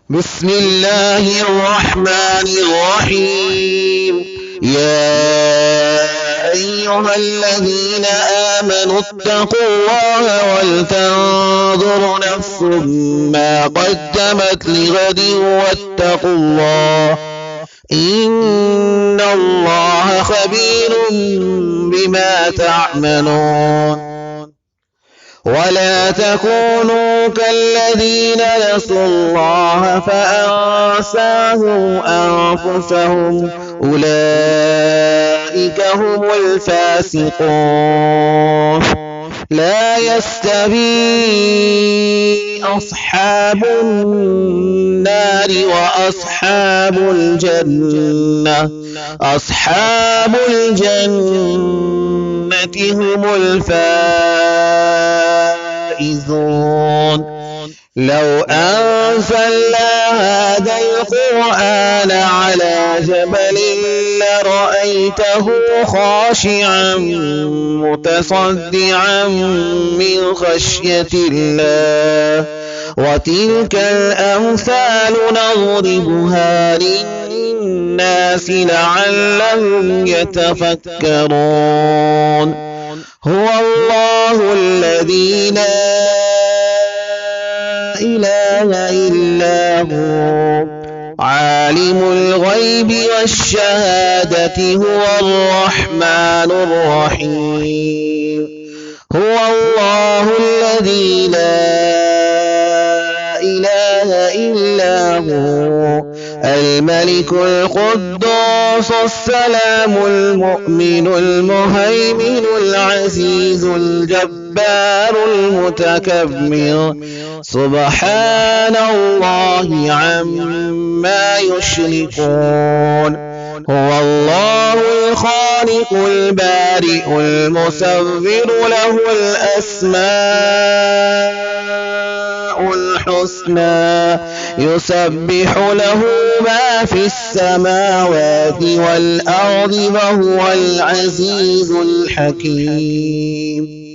بسم الله الرحمن الرحيم. يا أيها الذين آمنوا اتقوا الله ولتنظر نفس ما قدمت لغد واتقوا الله إن الله خبير بما تعملون. ولا تكونوا كالذين نسوا الله فأنساهم أنفسهم أولئك هم الفاسقون. لا يستوي أصحاب النار وأصحاب الجنة. أصحاب الجنة هم الفائزون. لو أنزلنا هذا القرآن على جبل لرأيته خاشعا متصدعا من خشية الله. وتلك الأمثال نضربها للناس لعلهم يتفكرون. هو الله الذي لا إله إلا هو عالم الغيب والشهادة هو الرحمن الرحيم. هو الله الذي لا إله إلا هو الملك القدوس السلام المؤمن المهيمن العزيز الجبار المتكبر سبحان الله عما يشركون. هو الله الخالق البارئ المصور له الأسماء الحسنى يسبح له ما في السماوات والأرض وهو العزيز الحكيم.